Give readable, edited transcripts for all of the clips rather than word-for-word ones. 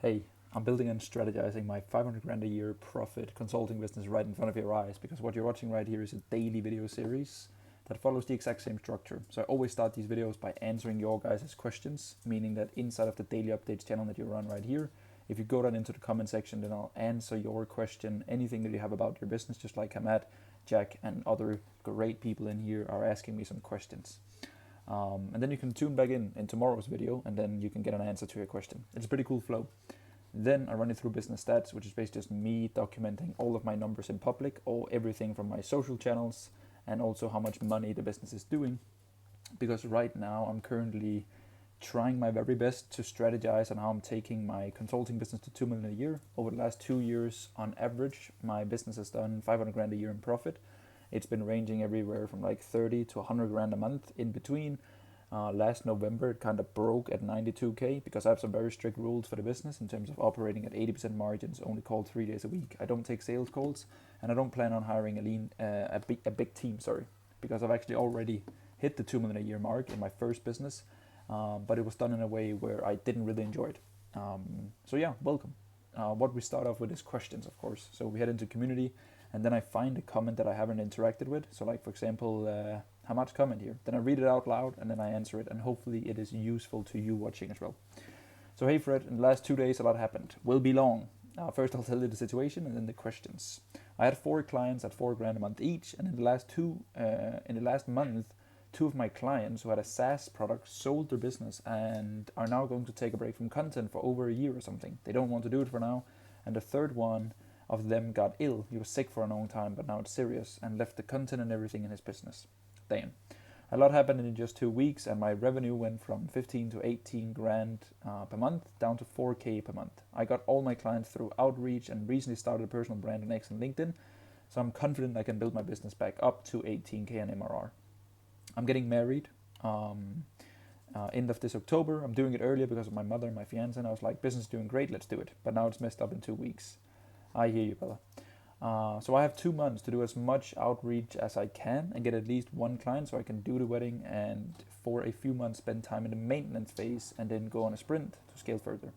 Hey, I'm building and strategizing my 500 grand a year profit consulting business right in front of your eyes because what you're watching right here is a daily video series that follows the exact same structure. So I always start these videos by answering your guys' questions, meaning that inside of the daily updates channel that you run right here, if you go down into the comment section, then I'll answer your question, anything that you have about your business, just like Hamed, Jack, and other great people in here are asking me some questions. And then you can tune back in tomorrow's video, and then you can get an answer to your question. It's a pretty cool flow. Then I run you through business stats, which is basically just me documenting all of my numbers in public, or everything from my social channels, and also how much money the business is doing. Because right now I'm currently trying my very best to strategize on how I'm taking my consulting business to 2 million a year. Over the last 2 years, on average, my business has done 500 grand a year in profit. It's been ranging everywhere from like 30 to 100 grand a month in between. Last November, it kind of broke at 92K because I have some very strict rules for the business in terms of operating at 80% margins, only called 3 days a week. I don't take sales calls, and I don't plan on hiring a big team, because I've actually already hit the 2 million a year mark in my first business, but it was done in a way where I didn't really enjoy it. So yeah, welcome. What we start off with is questions, of course. So we head into community, and then I find a comment that I haven't interacted with. So like, for example, Hamad's comment here. Then I read it out loud, and then I answer it, and hopefully it is useful to you watching as well. So hey Fred, in the last 2 days a lot happened. Will be long. First I'll tell you the situation and then the questions. I had 4 clients at 4 grand a month each, and in the last month, 2 of my clients who had a SaaS product sold their business and are now going to take a break from content for over a year or something. They don't want to do it for now. And the third one of them got ill. He was sick for a long time, but now it's serious, and left the content and everything in his business. Damn. A lot happened in just 2 weeks, and my revenue went from 15 to 18 grand per month down to 4K per month. I got all my clients through outreach and recently started a personal brand on X and LinkedIn, so I'm confident I can build my business back up to 18K in MRR. I'm getting married end of this October. I'm doing it earlier because of my mother and my fiance, and I was like, business is doing great, let's do it. But now it's messed up in 2 weeks. I hear you, brother. So I have 2 months to do as much outreach as I can and get at least 1 client so I can do the wedding, and for a few months spend time in the maintenance phase and then go on a sprint to scale further.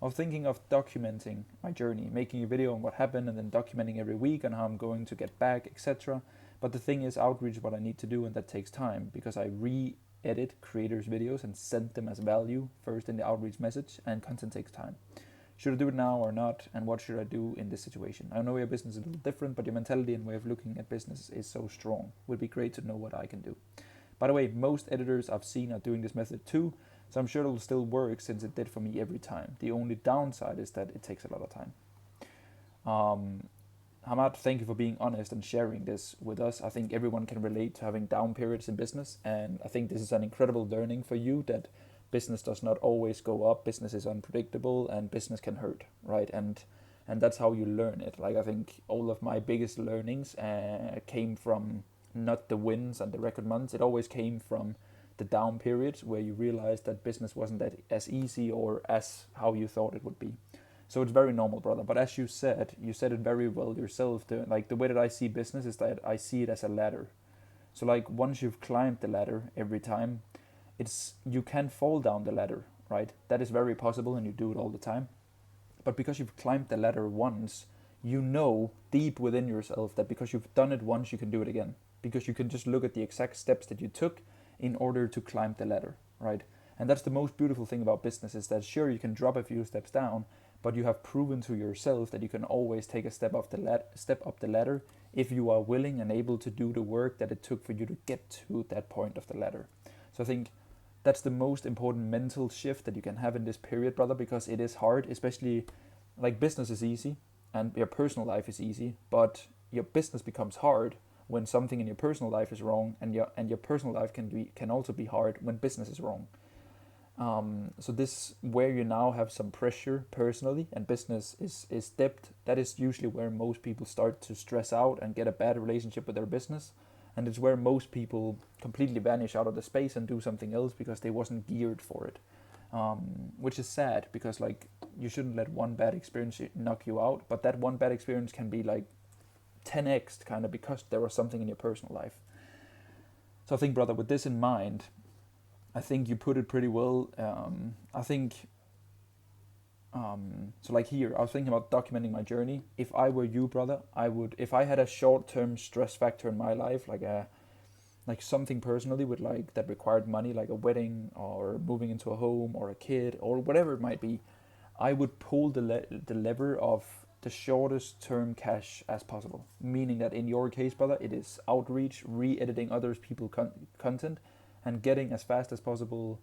I was thinking of documenting my journey, making a video on what happened and then documenting every week on how I'm going to get back, etc. But the thing is, outreach is what I need to do, and that takes time because I re-edit creators' videos and send them as value first in the outreach message, and content takes time. Should I do it now or not, and what should I do in this situation? I know your business is a little different, but your mentality and way of looking at business is so strong. Would be great to know what I can do. By the way, most editors I've seen are doing this method too, so I'm sure it'll still work since it did for me every time. The only downside is that it takes a lot of time. Hamad, thank you for being honest and sharing this with us. I think everyone can relate to having down periods in business, and I think this is an incredible learning for you that business does not always go up, business is unpredictable, and business can hurt, right? And that's how you learn it. Like, I think all of my biggest learnings came from not the wins and the record months. It always came from the down periods where you realized that business wasn't that as easy or as how you thought it would be. So it's very normal, brother. But as you said it very well yourself. The way that I see business is that I see it as a ladder. So like, once you've climbed the ladder every time, you can fall down the ladder, right? That is very possible, and you do it all the time. But because you've climbed the ladder once, you know deep within yourself that because you've done it once, you can do it again. Because you can just look at the exact steps that you took in order to climb the ladder, right? And that's the most beautiful thing about business, is that sure, you can drop a few steps down, but you have proven to yourself that you can always take a step up the ladder if you are willing and able to do the work that it took for you to get to that point of the ladder. So I think that's the most important mental shift that you can have in this period, brother, because it is hard, especially like business is easy and your personal life is easy, but your business becomes hard when something in your personal life is wrong, and your personal life can also be hard when business is wrong. So this, where you now have some pressure personally and business is dipped, that is usually where most people start to stress out and get a bad relationship with their business. And it's where most people completely vanish out of the space and do something else because they wasn't geared for it. Which is sad, because like, you shouldn't let one bad experience knock you out, but that one bad experience can be like 10x kind of because there was something in your personal life. So I think, brother, with this in mind, I think you put it pretty well. I think So like here, I was thinking about documenting my journey. If I were you, brother, I would. If I had a short-term stress factor in my life, like something personally with like that required money, like a wedding or moving into a home or a kid or whatever it might be, I would pull the lever of the shortest term cash as possible. Meaning that in your case, brother, it is outreach, re-editing others people content, and getting as fast as possible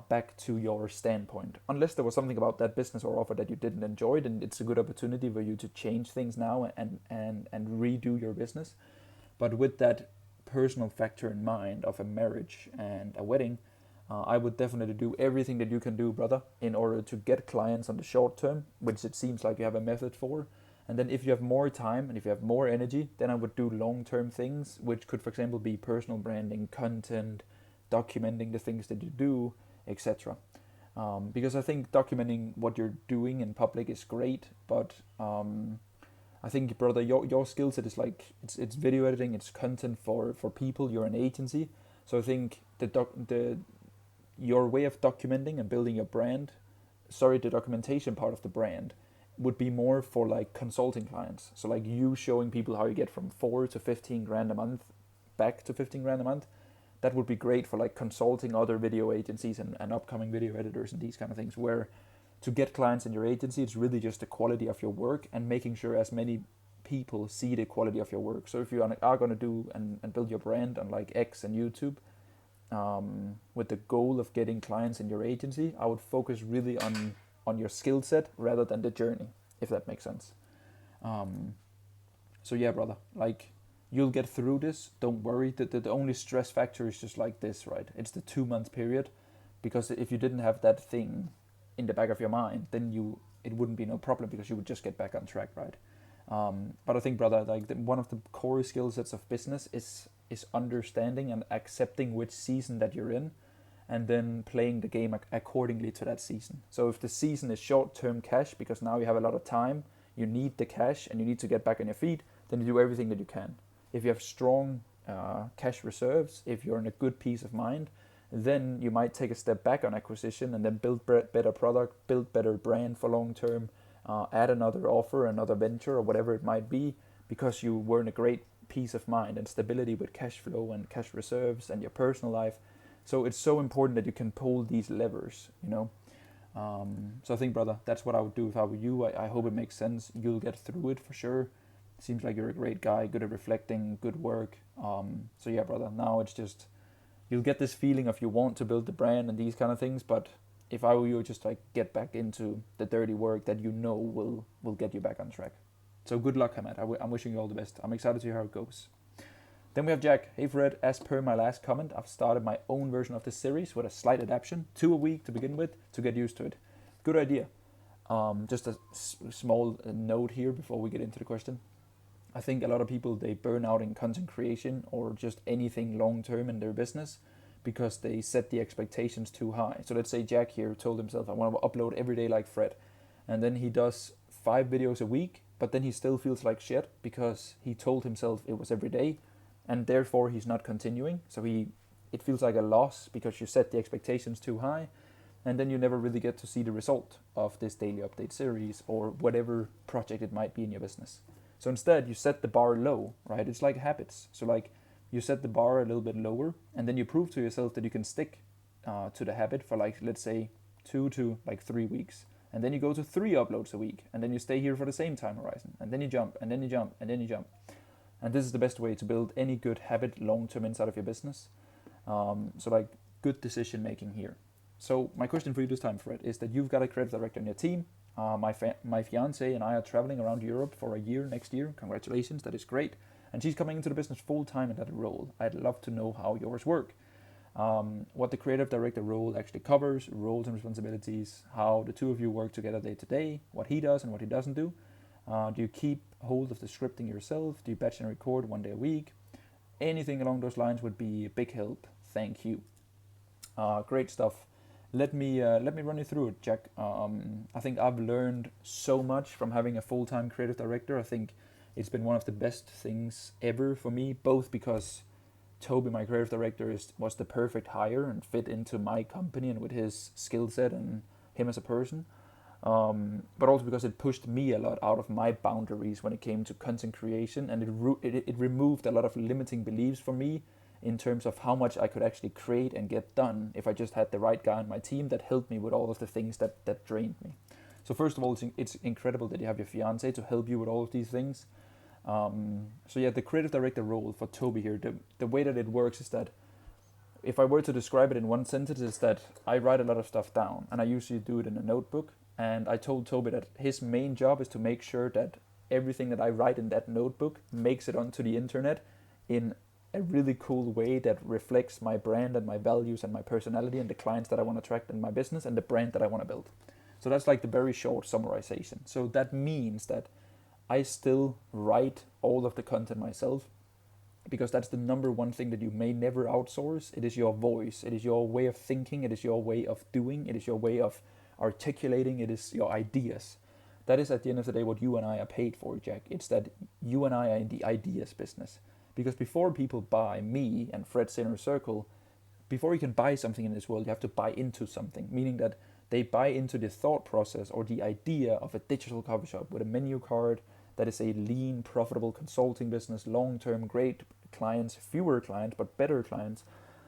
back to your standpoint. Unless there was something about that business or offer that you didn't enjoy, then it's a good opportunity for you to change things now and redo your business. But with that personal factor in mind of a marriage and a wedding, I would definitely do everything that you can do, brother, in order to get clients on the short term, which it seems like you have a method for. And then if you have more time and if you have more energy, then I would do long-term things, which could, for example, be personal branding, content, documenting the things that you do, etc. Because I think documenting what you're doing in public is great, but I think, brother, your skill set is like it's video editing, it's content for people. You're an agency, so I think the your way of documenting and building your brand, the documentation part of the brand, would be more for like consulting clients. So like you showing people how you get from 4 to 15 grand a month back to 15 grand a month. That would be great for like consulting other video agencies and upcoming video editors and these kind of things, where to get clients in your agency, it's really just the quality of your work and making sure as many people see the quality of your work. So if you are going to do and build your brand on like X and YouTube, with the goal of getting clients in your agency, I would focus really on your skill set rather than the journey, if that makes sense. So yeah, brother, like you'll get through this. Don't worry. The only stress factor is just like this, right? It's the 2 month period, because if you didn't have that thing in the back of your mind, then it wouldn't be no problem because you would just get back on track, right? But I think, brother, like one of the core skill sets of business is understanding and accepting which season that you're in, and then playing the game accordingly to that season. So if the season is short-term cash because now you have a lot of time, you need the cash and you need to get back on your feet, then you do everything that you can. If you have strong cash reserves, if you're in a good peace of mind, then you might take a step back on acquisition and then build better product, build better brand for long term, add another offer, another venture, or whatever it might be, because you were in a great peace of mind and stability with cash flow and cash reserves and your personal life. So it's so important that you can pull these levers, you know. So I think, brother, that's what I would do if I were you. I hope it makes sense. You'll get through it for sure. Seems like you're a great guy, good at reflecting, good work. So yeah, brother, now it's just, you'll get this feeling of you want to build the brand and these kind of things, but if I were you, just like get back into the dirty work that you know will get you back on track. So good luck, Hamad. I'm wishing you all the best. I'm excited to hear how it goes. Then we have Jack. Hey Fred, as per my last comment, I've started my own version of this series with a slight adaptation, 2 a week to begin with, to get used to it. Good idea. Just a small note here before we get into the question. I think a lot of people, they burn out in content creation or just anything long term in their business because they set the expectations too high. So let's say Jack here told himself, I want to upload every day like Fred. And then he does 5 videos a week, but then he still feels like shit because he told himself it was every day, and therefore he's not continuing. So it feels like a loss because you set the expectations too high, and then you never really get to see the result of this daily update series or whatever project it might be in your business. So instead, you set the bar low, right? It's like habits. So like you set the bar a little bit lower, and then you prove to yourself that you can stick to the habit for like, let's say 2 to like 3 weeks. And then you go to 3 uploads a week, and then you stay here for the same time horizon, and then you jump, and then you jump, and then you jump. And this is the best way to build any good habit long-term inside of your business. So like good decision making here. So my question for you this time, Fred, is that you've got a creative director on your team. My fiance and I are traveling around Europe for a year next year. Congratulations, that is great. And she's coming into the business full-time in that role. I'd love to know how yours work. What the creative director role actually covers, roles and responsibilities, how the two of you work together day to day, what he does and what he doesn't do. Do you keep hold of the scripting yourself? Do you batch and record 1 day a week? Anything along those lines would be a big help. Thank you. Great stuff. Let me run you through it, Jack. I think I've learned so much from having a full-time creative director. I think it's been one of the best things ever for me, both because Toby, my creative director, was the perfect hire and fit into my company and with his skill set and him as a person. but also because it pushed me a lot out of my boundaries when it came to content creation, and it removed a lot of limiting beliefs for me in terms of how much I could actually create and get done if I just had the right guy on my team that helped me with all of the things that drained me. So first of all, it's incredible that you have your fiance to help you with all of these things. So yeah, the creative director role for Toby here, the way that it works is that if I were to describe it in one sentence, is that I write a lot of stuff down, and I usually do it in a notebook. And I told Toby that his main job is to make sure that everything that I write in that notebook makes it onto the internet in a really cool way that reflects my brand and my values and my personality and the clients that I want to attract in my business and the brand that I want to build. So that's like the very short summarization. So that means that I still write all of the content myself, because that's the number one thing that you may never outsource. It is your voice, it is your way of thinking, it is your way of doing, it is your way of articulating, it is your ideas. That is at the end of the day what you and I are paid for, Jack. It's that you and I are in the ideas business. Because before people buy me and Fred's Inner Circle, before you can buy something in this world, you have to buy into something, meaning that they buy into the thought process or the idea of a digital coffee shop with a menu card that is a lean, profitable consulting business, long-term, great clients, fewer clients, but better clients.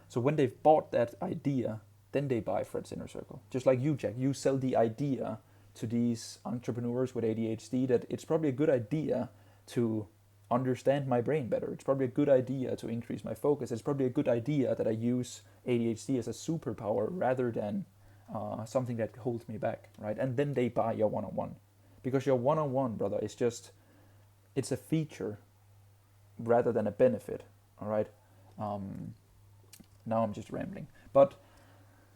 So when they've bought that idea, then they buy Fred's Inner Circle. Just like you, Jack, you sell the idea to these entrepreneurs with ADHD that it's probably a good idea to understand my brain better. It's probably a good idea to increase my focus. It's probably a good idea that I use ADHD as a superpower rather than something that holds me back, right? And then they buy your one-on-one. Because your one-on-one, brother, is just, it's a feature rather than a benefit, all right? Now I'm just rambling. But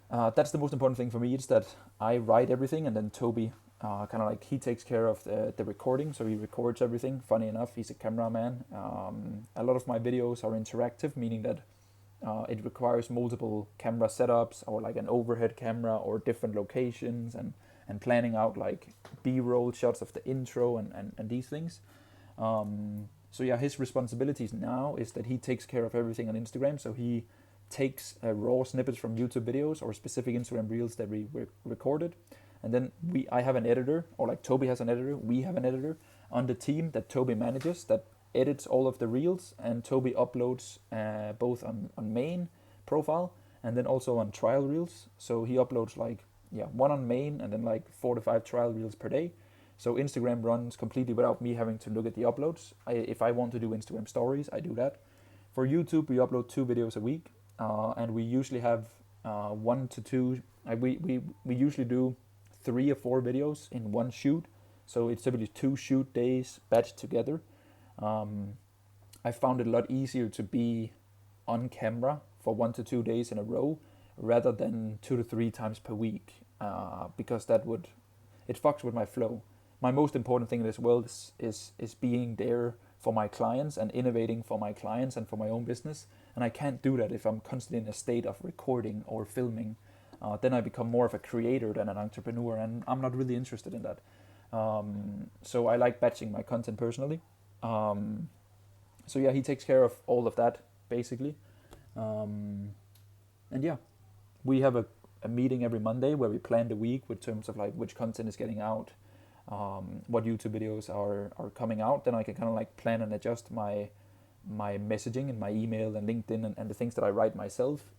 that's the most important thing for me. It's that I write everything, and then Toby kind of like he takes care of the recording, so he records everything. Funny enough, he's a cameraman. A lot of my videos are interactive, meaning that it requires multiple camera setups or like an overhead camera or different locations and planning out like B-roll shots of the intro and these things. So yeah, his responsibilities now is that he takes care of everything on Instagram. So he takes raw snippets from YouTube videos or specific Instagram reels that we recorded. And then I have an editor, or like Toby has an editor, we have an editor on the team that Toby manages that edits all of the reels, and Toby uploads both on main profile and then also on trial reels. So he uploads one on main and then like 4 to 5 trial reels per day. So Instagram runs completely without me having to look at the uploads. If I want to do Instagram stories, I do that. For YouTube, we upload 2 videos a week, and we usually have 1 to 2. We usually do 3 or 4 videos in one shoot. So it's typically 2 shoot days batched together. I found it a lot easier to be on camera for 1 to 2 days in a row rather than 2 to 3 times per week, because it fucks with my flow. My most important thing in this world is being there for my clients and innovating for my clients and for my own business. And I can't do that if I'm constantly in a state of recording or filming. Then I become more of a creator than an entrepreneur, and I'm not really interested in that. So I like batching my content personally. So yeah, he takes care of all of that basically. And yeah, we have a meeting every Monday where we plan the week with terms of like which content is getting out, what YouTube videos are coming out. Then I can kind of like plan and adjust my messaging and my email and LinkedIn and the things that I write myself.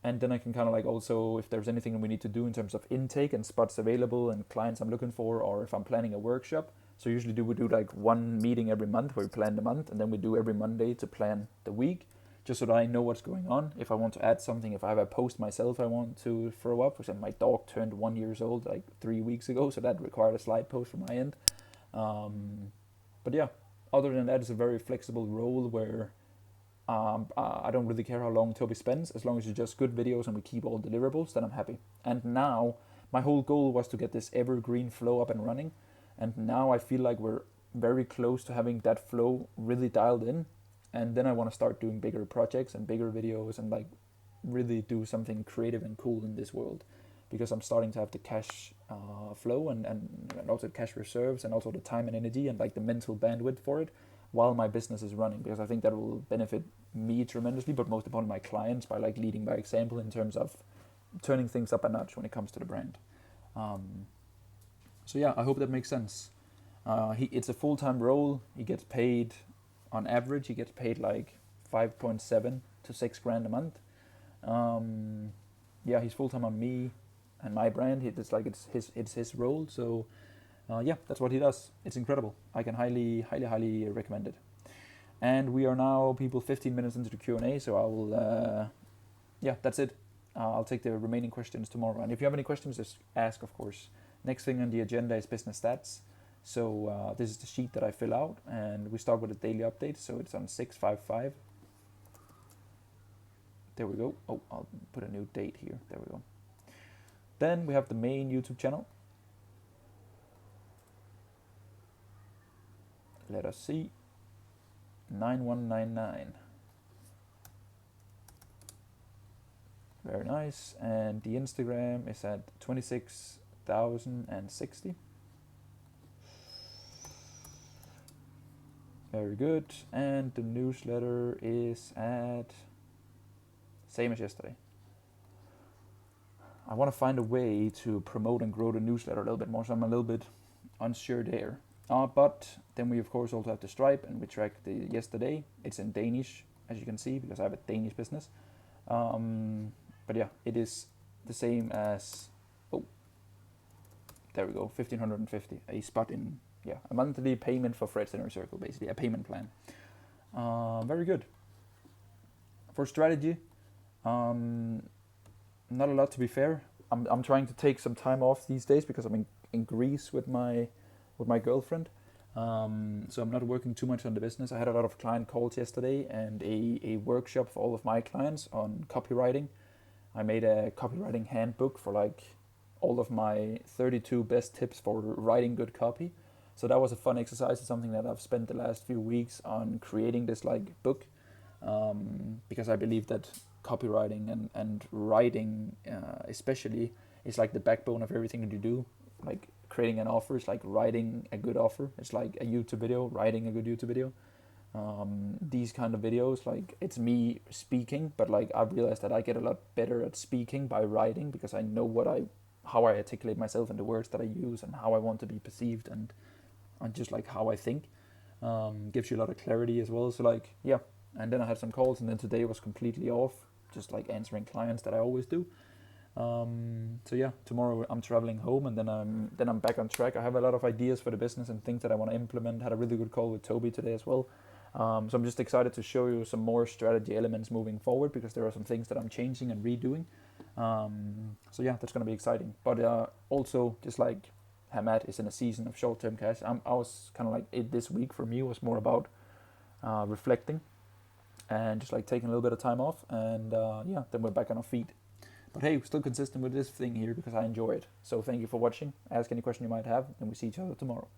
And then I can kind of like also, if there's anything we need to do in terms of intake and spots available and clients I'm looking for, or if I'm planning a workshop. So usually we do like one meeting every month where we plan the month, and then we do every Monday to plan the week, just so that I know what's going on. If I want to add something, if I have a post myself I want to throw up, for example, my dog turned 1 year old like 3 weeks ago, so that required a slide post from my end. But yeah, other than that, it's a very flexible role where I don't really care how long Toby spends, as long as it's just good videos and we keep all deliverables, then I'm happy. And now, my whole goal was to get this evergreen flow up and running, and now I feel like we're very close to having that flow really dialed in, and then I want to start doing bigger projects and bigger videos and like really do something creative and cool in this world, because I'm starting to have the cash flow and also cash reserves and also the time and energy and like the mental bandwidth for it while my business is running, because I think that will benefit me tremendously, but most importantly my clients, by like leading by example in terms of turning things up a notch when it comes to the brand. So yeah, I hope that makes sense. It's a full-time role. He gets paid, on average, he gets paid like 5.7 to 6 grand a month. Yeah, he's full-time on me and my brand. It's his role. So yeah, that's what he does. It's incredible. I can highly recommend it. And we are now, people, 15 minutes into the Q&A. So I will, yeah, that's it. I'll take the remaining questions tomorrow. And if you have any questions, just ask, of course. Next thing on the agenda is business stats. So this is the sheet that I fill out, and we start with a daily update. So it's on 655. There we go. Oh, I'll put a new date here. There we go. Then we have the main YouTube channel. Let us see. 9199. Very nice. And the Instagram is at 26,060. Very good. And the newsletter is at same as yesterday. I want to find a way to promote and grow the newsletter a little bit more, so I'm a little bit unsure there. But then we of course also have the Stripe, and we track the yesterday. It's in Danish, as you can see, because I have a Danish business. But yeah, it is the same as, oh, there we go, 1,550, a spot in, yeah, a monthly payment for Fred's Inner Circle, basically, a payment plan. Very good. For strategy, not a lot, to be fair. I'm trying to take some time off these days because I'm in Greece with my girlfriend. So I'm not working too much on the business. I had a lot of client calls yesterday and a workshop for all of my clients on copywriting. I made a copywriting handbook for like all of my 32 best tips for writing good copy. So that was a fun exercise. It's something that I've spent the last few weeks on creating this like book, because I believe that copywriting and writing especially is like the backbone of everything that you do. Like creating an offer is like writing a good offer. It's like a YouTube video, writing a good YouTube video. These kind of videos, like it's me speaking, but like I've realized that I get a lot better at speaking by writing because I know how I articulate myself and the words that I use and how I want to be perceived and just like how I think. Gives you a lot of clarity as well. So like, yeah. And then I had some calls, and then today was completely off, just like answering clients that I always do. So yeah, tomorrow I'm traveling home, and then I'm back on track. I have a lot of ideas for the business and things that I want to implement. Had a really good call with Toby today as well. So I'm just excited to show you some more strategy elements moving forward because there are some things that I'm changing and redoing. So yeah, that's going to be exciting. But also, just like Hamad is in a season of short-term cash, I was kind of like, this week for me was more about reflecting and just like taking a little bit of time off, and yeah, then we're back on our feet. But hey, we're still consistent with this thing here because I enjoy it. So thank you for watching. Ask any question you might have, and we see each other tomorrow.